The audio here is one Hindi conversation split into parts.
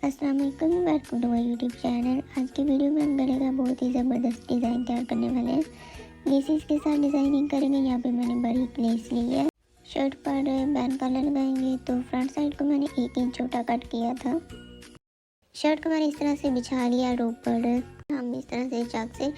अस्सलाम वालेकुम, welcome to my YouTube channel. आज की वीडियो में हम गले का बहुत ही ज़बरदस्त डिज़ाइन तैयार करने वाले हैं। लेसेस के साथ डिज़ाइनिंग करेंगे। यहाँ पे मैंने बारीक लेस ली है। शर्ट पर बैन कलर लगाएंगे तो फ्रंट साइड को मैंने 1 इंच छोटा कट किया था। शर्ट को मैंने इस तरह से बिछा लिया रोप पर। हम इस तरह से चाक से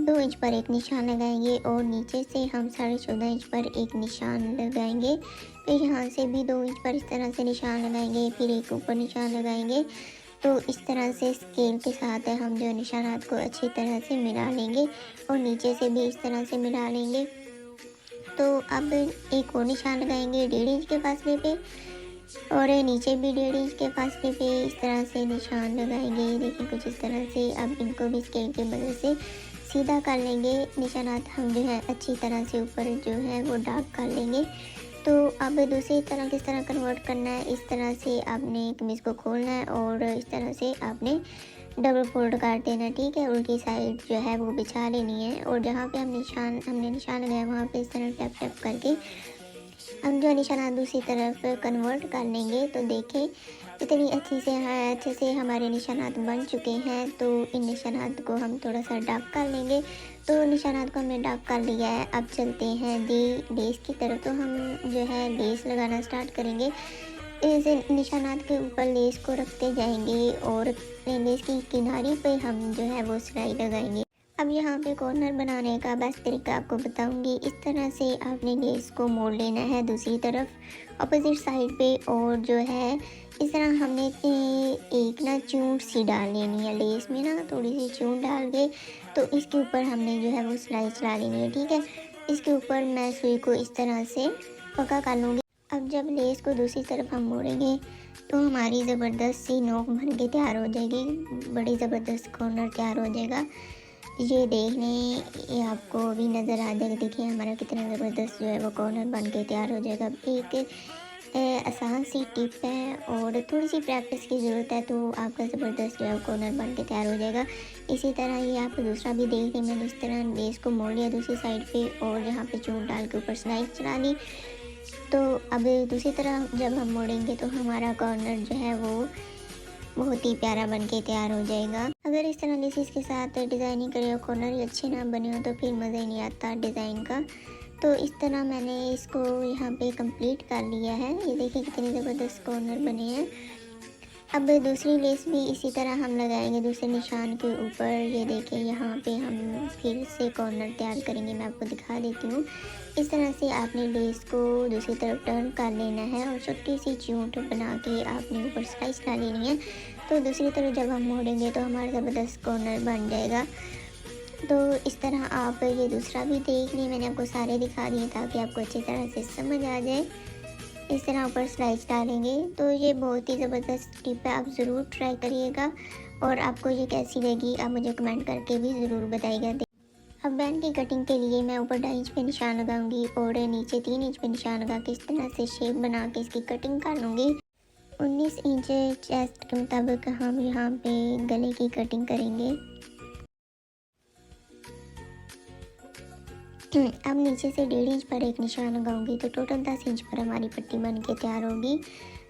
2 इंच पर एक निशान लगाएंगे और नीचे से हम 14.5 इंच पर एक निशान लगाएंगे। फिर यहाँ से भी 2 इंच पर इस तरह से निशान लगाएंगे, फिर एक ऊपर निशान लगाएंगे। तो इस तरह से स्केल के साथ हम जो निशानात को अच्छी तरह से मिला लेंगे और नीचे से भी इस तरह से मिला लेंगे। तो अब एक और निशान लगाएंगे 1.5 इंच के फासले पे और नीचे भी 1.5 इंच के फासले पे इस तरह से निशान लगाएंगे। देखिए कुछ इस तरह से। अब इनको भी स्केल की मदद से सीधा कर लेंगे। निशानात हम जो है अच्छी तरह से ऊपर जो है वो डार्क कर लेंगे। तो अब दूसरी तरह किस तरह कन्वर्ट करना है, इस तरह से आपने कमीज़ को खोलना है और इस तरह से आपने डबल फोल्ड कर देना, ठीक है। उल्टी साइड जो है वो बिछा लेनी है और जहाँ पे हमने निशान लगाया वहाँ पे इस तरह टैप टैप करके हम जो निशाना दूसरी तरफ कन्वर्ट कर लेंगे। तो देखें इतनी अच्छे से हमारे निशानात बन चुके हैं। तो इन निशानात को हम थोड़ा सा डार्क कर लेंगे। तो निशानात को हमने डार्क कर लिया है। अब चलते हैं लेस की तरफ। तो हम जो है लेस लगाना स्टार्ट करेंगे। इस निशानात के ऊपर लेस को रखते जाएंगे और लेस की किनारी पे हम जो है वो सिलाई लगाएंगे। अब यहाँ पे कॉर्नर बनाने का बेस्ट तरीका आपको बताऊंगी। इस तरह से आपने लेस को मोड़ लेना है दूसरी तरफ अपोजिट साइड पे और जो है इस तरह हमने एक ना चूंट सी डाल लेनी है लेस में, ना थोड़ी सी चूंट डाल के तो इसके ऊपर हमने जो है वो सिलाई चला लेनी है, ठीक है। इसके ऊपर मैं सुई को इस तरह से पक्का कर लूँगी। अब जब लेस को दूसरी तरफ हम मोड़ेंगे तो हमारी ज़बरदस्त सी नोक बन के तैयार हो जाएगी। बड़ी ज़बरदस्त कॉर्नर तैयार हो जाएगा। ये देख लें, ये आपको भी नज़र आ जाएगा। देखिए हमारा कितना ज़बरदस्त जो है वो कॉर्नर बन के तैयार हो जाएगा। एक आसान सी टिप है और थोड़ी सी प्रैक्टिस की ज़रूरत है तो आपका ज़बरदस्त जो है कॉर्नर बन के तैयार हो जाएगा। इसी तरह ये आप दूसरा भी देख लें। मैंने इस तरह लेस को मोड़ लिया दूसरी साइड पे और यहाँ पे चूंट डाल के ऊपर सिलाई चला ली। तो अब दूसरी तरह जब हम मोड़ेंगे तो हमारा कॉर्नर जो है वो बहुत ही प्यारा बन के तैयार हो जाएगा। अगर इस तरह लेसिस के साथ डिज़ाइनिंग करे और कॉर्नर ही अच्छे ना बने हो तो फिर मज़ा ही नहीं आता डिज़ाइन का। तो इस तरह मैंने इसको यहाँ पे कंप्लीट कर लिया है। ये देखिए कितने ज़बरदस्त कॉर्नर बने हैं। अब दूसरी लेस भी इसी तरह हम लगाएंगे दूसरे निशान के ऊपर। ये देखिए यहाँ पे हम फिर से कॉर्नर तैयार करेंगे। मैं आपको दिखा देती हूँ। इस तरह से आपने लेस को दूसरी तरफ टर्न कर लेना है और छोटी सी चूंट बना के आपने ऊपर सिलाई चला लेनी है। तो दूसरी तरफ जब हम मोड़ेंगे तो हमारा ज़बरदस्त कॉर्नर बन जाएगा। तो इस तरह आप ये दूसरा भी देख लें। मैंने आपको सारे दिखा दिए ताकि आपको अच्छी तरह से समझ आ जाए। इस तरह ऊपर स्लाइस डालेंगे। तो ये बहुत ही ज़बरदस्त टिप है, आप ज़रूर ट्राई करिएगा और आपको ये कैसी लगी आप मुझे कमेंट करके भी ज़रूर बताइएगा। अब बैंड की कटिंग के लिए मैं ऊपर 2.5 इंच पे निशान लगाऊंगी और नीचे 3 इंच पे निशान लगा के इस तरह से शेप बना के इसकी कटिंग कर लूँगी। 19 इंच चेस्ट के मुताबिक हम यहाँ पे गले की कटिंग करेंगे। अब नीचे से 1.5 इंच पर एक निशान लगाऊंगी तो टोटल 10 इंच पर हमारी पट्टी बन के तैयार होगी।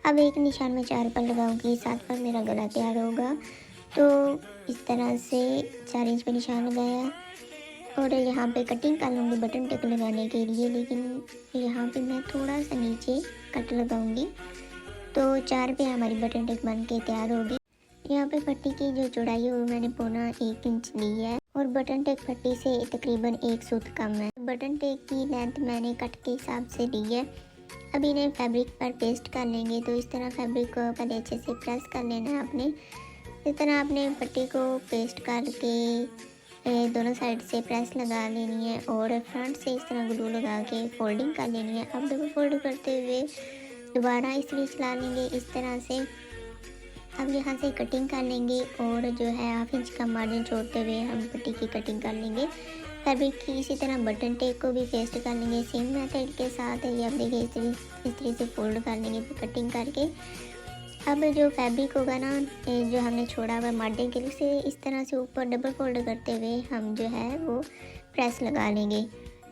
अब एक निशान में 4 पर लगाऊंगी, 7 पर मेरा गला तैयार होगा। तो इस तरह से 4 इंच पर निशान लगाया और यहाँ पे कटिंग कर लूँगी बटन टेक लगाने के लिए, लेकिन यहाँ पे मैं थोड़ा सा नीचे कट लगाऊंगी। तो 4 पे हमारी बटन टेक बन के तैयार होगी। यहाँ पे पट्टी की जो चौड़ाई है वो मैंने पौना 1 इंच ली है और बटन टेक पट्टी से तकरीबन 1 सूत कम है। बटन टेक की लेंथ मैंने कट के हिसाब से ली है। अब इन्हें फैब्रिक पर पेस्ट कर लेंगे। तो इस तरह फैब्रिक को पहले अच्छे से प्रेस कर लेना है आपने। इस तरह आपने पट्टी को पेस्ट करके दोनों साइड से प्रेस लगा लेनी है और फ्रंट से इस तरह ग्लू लगा के फोल्डिंग कर लेनी है। अब डबल फोल्ड करते हुए दोबारा इसलिए चला लेंगे इस तरह से। अब यहाँ से कटिंग कर लेंगे और जो है 1/2 इंच का मार्जिन छोड़ते हुए हम पट्टी की कटिंग कर लेंगे फैब्रिक की। इसी तरह बटन टेक को भी पेस्ट कर लेंगे सेम मेथड के साथ। ये अब देखिए इस तरह से फोल्ड कर लेंगे कटिंग करके। अब जो फैब्रिक होगा ना जो हमने छोड़ा हुआ मार्जिन के लिए से इस तरह से ऊपर डबल फोल्ड करते हुए हम जो है वो प्रेस लगा लेंगे।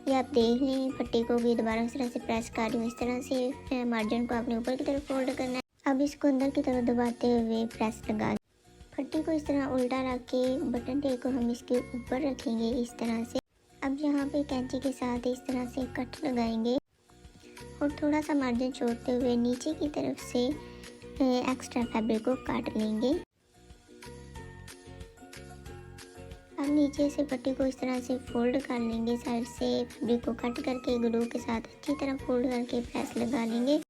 ये आप देख लें, पट्टी को भी दोबारा इस तरह से प्रेस कर रही हूँ। इस तरह से मार्जिन को आपने ऊपर की तरफ फोल्ड करना है। अब इसको अंदर की तरफ दबाते हुए प्रेस लगा, पट्टी को इस तरह उल्टा रख के बटन टेप को हम इसके ऊपर रखेंगे इस तरह से। अब यहाँ पे कैंची के साथ इस तरह से कट लगाएंगे और थोड़ा सा मार्जिन छोड़ते हुए नीचे की तरफ से एक्स्ट्रा फैब्रिक को काट लेंगे। अब नीचे से पट्टी को इस तरह से फोल्ड कर लेंगे, साइड से फैब्रिक को कट करके ग्लू के साथ अच्छी तरह फोल्ड करके प्रेस लगा लेंगे।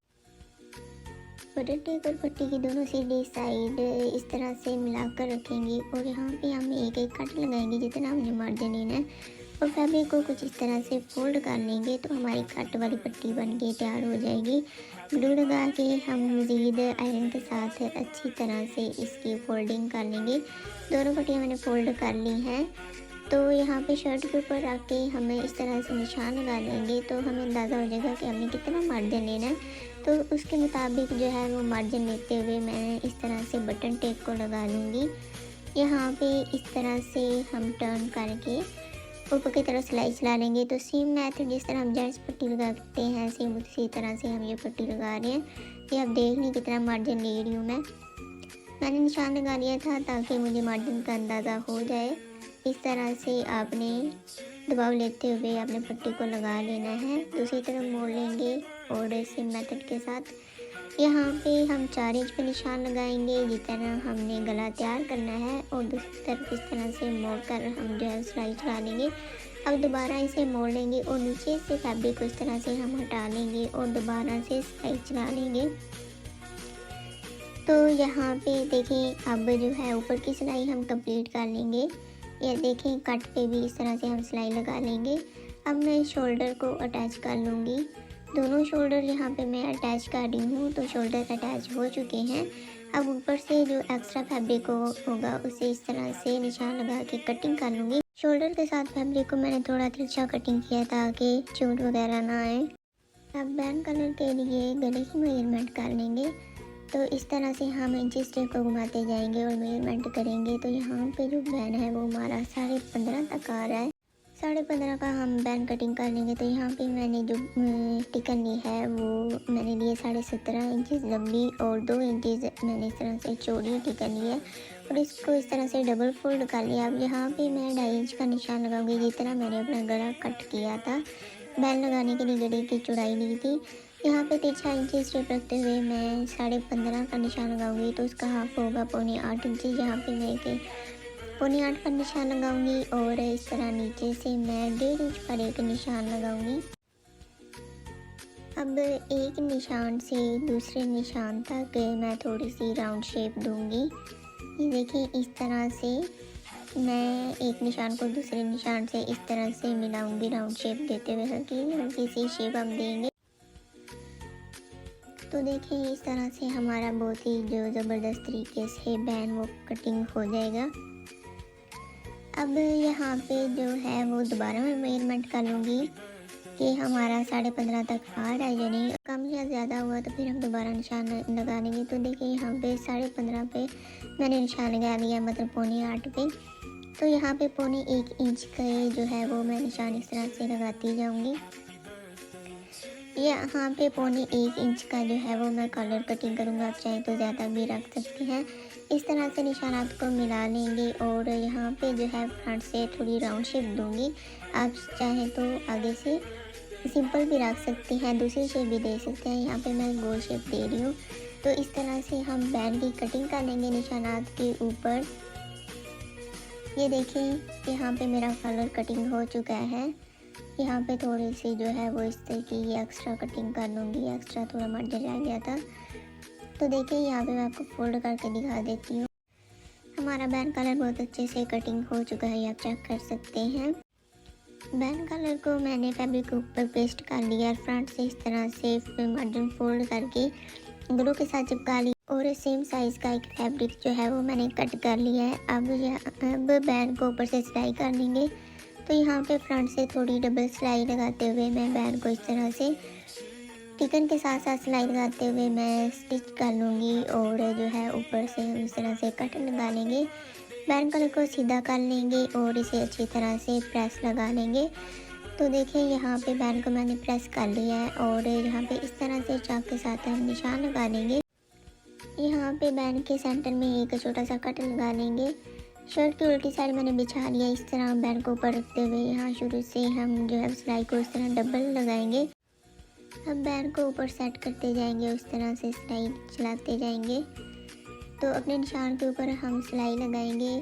बटन टेप और पट्टी की दोनों सीधी साइड इस तरह से मिलाकर रखेंगे और यहाँ पे हम एक एक कट लगाएंगे जितना हमने मार्जिन लेना है और फैब्रिक को कुछ इस तरह से फोल्ड कर लेंगे तो हमारी कट वाली पट्टी बन के तैयार हो जाएगी। ग्लू लगा के हम मज़ीद आयरन के साथ अच्छी तरह से इसकी फोल्डिंग कर लेंगे। दोनों पट्टियाँ मैंने फोल्ड कर ली हैं। तो यहाँ पे शर्ट के ऊपर रख के हमें इस तरह से निशान लगा लेंगे तो हमें अंदाज़ा हो जाएगा कि हमें कितना मार्जिन लेना है। तो उसके मुताबिक जो है वो मार्जिन लेते हुए मैं इस तरह से बटन टेप को लगा लूँगी। यहाँ पे इस तरह से हम टर्न करके ऊपर की तरफ सिलाई चला लेंगे। तो सेम मेथड जिस तरह हम जेंट्स पट्टी लगाते हैं सेम उसी तरह से हम ये पट्टी लगा रहे हैं। ये आप देख लें कितना मार्जिन ले रही हूँ मैंने निशान लगा लिया था ताकि मुझे मार्जिन का अंदाज़ा हो जाए। इस तरह से आपने दबाव लेते हुए आपने पट्टी को लगा लेना है। दूसरी तरफ मोड़ लेंगे और सेम मेथड के साथ यहाँ पे हम 4 इंच पे निशान लगाएंगे जितना हमने गला तैयार करना है और दूसरी तरफ इस तरह से मोड़ कर हम जो है सिलाई चला लेंगे। अब दोबारा इसे मोड़ लेंगे और नीचे से फैब्रिक को इस तरह से हम हटा लेंगे और दोबारा से सिलाई चला लेंगे। तो यहाँ पे देखें अब जो है ऊपर की सिलाई हम कंप्लीट कर लेंगे। ये देखें कट पे भी इस तरह से हम सिलाई लगा लेंगे। अब मैं शोल्डर को अटैच कर लूँगी। दोनों शोल्डर यहाँ पे मैं अटैच कर रही हूँ तो शोल्डर अटैच हो चुके हैं। अब ऊपर से जो एक्स्ट्रा फैब्रिक होगा उसे इस तरह से निशान लगा के कटिंग कर लूँगी। शोल्डर के साथ फैब्रिक को मैंने थोड़ा तिरछा कटिंग किया ताकि चोट वगैरह ना आए। अब बैन कलर के लिए गले की मेजरमेंट कर लेंगे। तो इस तरह से हम इंचेस टेप को घुमाते जाएंगे और मेजरमेंट करेंगे। तो यहाँ पे जो बैन है वो हमारा 15.5 तक आ रहा है। 15.5 का हम बैन कटिंग कर लेंगे। तो यहाँ पे मैंने जो टिकन ली है वो मैंने लिए 17.5 इंचेस लंबी और 2 इंचेस मैंने इस तरह से चौड़ी टिकन ली है और इसको इस तरह से डबल फोल्ड कर लिया। अब यहाँ पे मैं 2.5 इंच का निशान लगाऊंगी जितना मैंने अपना गला कट किया था। बैन लगाने के लिए गले की चौड़ाई ली थी। यहाँ पे 3 इंचेस टेप रखते हुए मैं 15.5 का निशान लगाऊंगी तो उसका हाफ होगा 8.25 इंचेस। यहाँ पे मैं 8.25 का निशान लगाऊंगी और इस तरह नीचे से मैं 1.5 इंच पर एक निशान लगाऊंगी। अब एक निशान से दूसरे निशान तक मैं थोड़ी सी राउंड शेप दूंगी। ये देखिए इस तरह से मैं एक निशान को दूसरे निशान से इस तरह से मिलाऊंगी राउंड शेप देते हुए हल्की हल्की सी शेप हम देंगे। तो देखिए इस तरह से हमारा बहुत ही जो ज़बरदस्त तरीके से बैन वो कटिंग हो जाएगा। अब यहाँ पे जो है वो दोबारा मैं मेजरमेंट कर लूँगी कि हमारा 15.5 तक आ रहा है या नहीं। कम या ज़्यादा हुआ तो फिर हम दोबारा निशान लगा लेंगे। तो देखिए यहाँ पे 15.5 पे मैंने निशान लगा लिया, मतलब 7.25 पे। तो यहाँ पे 1.25 इंच का जो है वो मैं निशान इस तरह से लगाती जाऊँगी। यहाँ पे 1.25 इंच का जो है वो मैं कॉलर कटिंग करूँगा, आप चाहें तो ज़्यादा भी रख सकते हैं। इस तरह से निशानात को मिला लेंगे और यहाँ पे जो है फ्रंट से थोड़ी राउंड शेप दूँगी। आप चाहें तो आगे से सिंपल भी रख सकते हैं, दूसरी शेप भी दे सकते हैं। यहाँ पे मैं गोल शेप दे रही हूँ। तो इस तरह से हम बैन की कटिंग कर लेंगे निशानात के ऊपर। ये देखें यहाँ पे मेरा कॉलर कटिंग हो चुका है। यहाँ पे थोड़ी सी जो है वो इस तरह की एक्स्ट्रा कटिंग कर लूँगी, एक्स्ट्रा थोड़ा मार्जिन रह गया था। तो देखिए यहाँ पे मैं आपको फोल्ड करके दिखा देती हूँ। हमारा बैन कलर बहुत अच्छे से कटिंग हो चुका है, आप चेक कर सकते हैं। बैन कलर को मैंने फैब्रिक के ऊपर पेस्ट कर लिया, फ्रंट से इस तरह से मार्जिन फोल्ड करके ग्लू के साथ चिपका लिया और सेम साइज़ का एक फैब्रिक जो है वो मैंने कट कर लिया है। अब बैन को ऊपर से सिलाई कर लेंगे। तो यहाँ पे फ्रंट से थोड़ी डबल सिलाई लगाते हुए मैं बैन को इस तरह से टिकन के साथ साथ सिलाई लगाते हुए मैं स्टिच कर लूँगी और जो है ऊपर से हम इस तरह से कट लगा लेंगे। बैन कलर को सीधा कर लेंगे और इसे अच्छी तरह से प्रेस लगा लेंगे। तो देखिए यहाँ पे बैन को मैंने प्रेस कर लिया है और यहाँ पे इस तरह से चाक के साथ हम निशान लगा लेंगे। यहाँ पे बैंड के सेंटर में एक छोटा सा कट लगा लेंगे। शर्ट की उल्टी साइड मैंने बिछा लिया। इस तरह बैंड को ऊपर रखते हुए यहाँ शुरू से हम जो है सिलाई को इस तरह डबल लगाएंगे। अब बैंड को ऊपर सेट करते जाएंगे, उस तरह से सिलाई चलाते जाएंगे। तो अपने निशान के ऊपर हम सिलाई लगाएंगे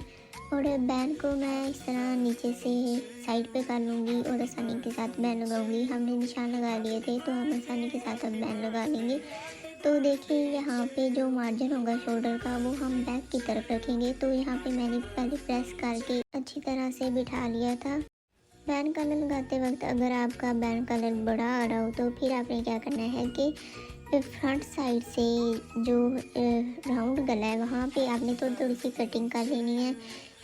और बैंड को मैं इस तरह नीचे से साइड पे कर लूँगी और आसानी के साथ बैंड लगाऊंगी। हमने निशान लगा लिए थे तो हम आसानी के साथ अब बैंड लगा लेंगे। तो देखिए यहाँ पे जो मार्जिन होगा शोल्डर का वो हम बैक की तरफ रखेंगे। तो यहाँ पे मैंने पहले प्रेस करके अच्छी तरह से बिठा लिया था। बैंड कलर लगाते वक्त अगर आपका बैंड कलर बड़ा आ रहा हो तो फिर आपने क्या करना है कि फ्रंट साइड से जो राउंड गला है वहाँ पे आपने थोड़ी थोड़ी सी कटिंग कर लेनी है।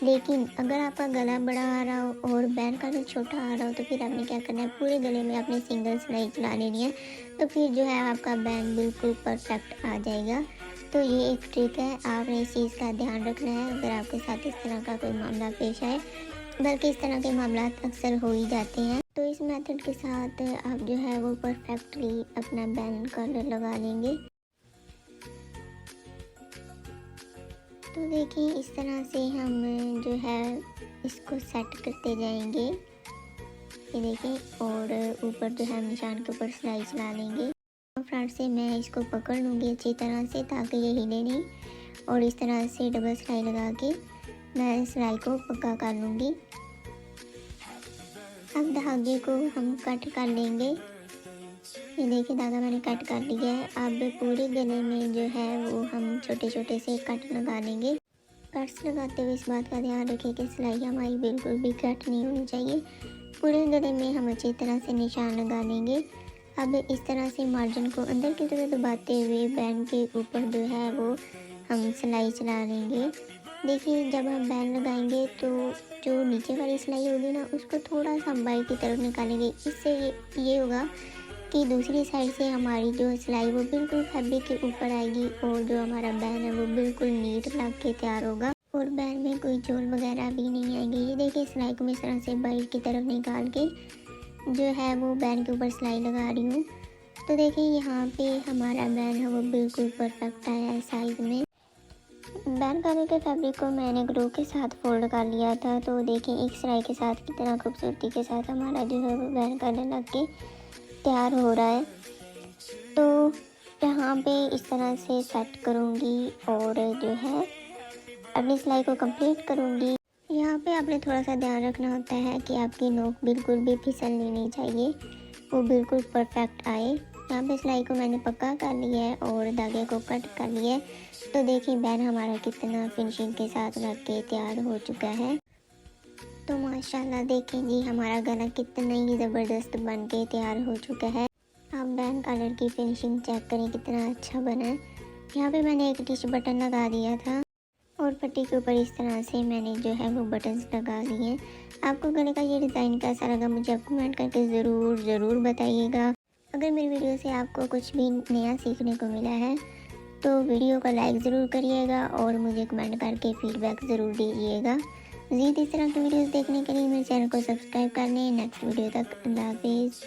लेकिन अगर आपका गला बड़ा आ रहा हो और बैंड कलर छोटा आ रहा हो तो फिर आपने क्या करना है, पूरे गले में आपने सिंगल सिलाई चला लेनी है। तो फिर जो है आपका बैंड बिल्कुल परफेक्ट आ जाएगा। तो ये एक ट्रिक है, आपने इस चीज़ का ध्यान रखना है अगर आपके साथ इस तरह का कोई मामला पेश आए, बल्कि इस तरह के मामला अक्सर हो ही जाते हैं। तो इस मेथड के साथ आप जो है वो परफेक्टली अपना बैंड कलर लगा लेंगे। तो देखिए इस तरह से हम जो है इसको सेट करते जाएंगे, ये देखें, और ऊपर जो है निशान के ऊपर सिलाई चला लेंगे। फ्रंट से मैं इसको पकड़ लूँगी अच्छी तरह से ताकि ये हिले नहीं, और इस तरह से डबल सिलाई लगा के मैं सिलाई को पक्का कर लूँगी। अब धागे को हम कट कर लेंगे। ये देखिए धागा मैंने कट कर लिया है। अब पूरे गले में जो है वो हम छोटे छोटे से कट लगा लेंगे। कट्स लगाते हुए इस बात का ध्यान रखें कि सिलाई हमारी बिल्कुल भी कट नहीं होनी चाहिए। पूरे गले में हम अच्छी तरह से निशान लगा लेंगे। अब इस तरह से मार्जिन को अंदर की तरफ दबाते हुए बैंड के ऊपर जो है वो हम सिलाई चला लेंगे। देखिए जब हम बैंड लगाएंगे तो जो नीचे वाली सिलाई होगी ना उसको थोड़ा सा बाई की तरफ निकालेंगे। इससे ये होगा कि दूसरी साइड से हमारी जो सिलाई वो बिल्कुल फैब्रिक के ऊपर आएगी और जो हमारा बैंड है वो बिल्कुल नीट लग के तैयार होगा और बैंड में कोई झोल वगैरह भी नहीं आएंगे। ये देखिए सिलाई को मैं इस तरह से बाई की तरफ निकाल के जो है वो बैंड के ऊपर सिलाई लगा रही हूँ। तो देखिए यहाँ पे हमारा बैंड है वो बिल्कुल परफेक्ट आया है साइज में। बैंड कलर के फैब्रिक को मैंने ग्लू के साथ फोल्ड कर लिया था। तो देखिए एक सिलाई के साथ कितना खूबसूरती के साथ हमारा जो है वो बैंड कलर लग के तैयार हो रहा है। तो यहाँ पे इस तरह से सेट करूँगी और जो है अपनी सिलाई को कंप्लीट करूँगी। यहाँ पे आपने थोड़ा सा ध्यान रखना होता है कि आपकी नोक बिल्कुल भी फिसलनी नहीं चाहिए, वो बिल्कुल परफेक्ट आए। यहाँ पे सिलाई को मैंने पक्का कर लिया है और धागे को कट कर लिया है। तो देखिए बैंड हमारा कितना फिनिशिंग के साथ लग के तैयार हो चुका है। तो माशाल्लाह देखें जी हमारा गला कितना ही ज़बरदस्त बन के तैयार हो चुका है। आप बैंड कलर की फिनिशिंग चेक करें कितना अच्छा बना है। यहाँ पे मैंने एक टिच बटन लगा दिया था और पट्टी के ऊपर इस तरह से मैंने जो है वो बटन्स लगा लिए हैं। आपको गले का ये डिज़ाइन कैसा लगा मुझे आप कमेंट करके ज़रूर बताइएगा। अगर मेरी वीडियो से आपको कुछ भी नया सीखने को मिला है तो वीडियो को लाइक ज़रूर करिएगा और मुझे कमेंट करके फीडबैक ज़रूर दीजिएगा। मज़ीद इस तरह की वीडियोस देखने के लिए मेरे चैनल को सब्सक्राइब कर लें। नेक्स्ट वीडियो तक अल्लाह हाफिज़।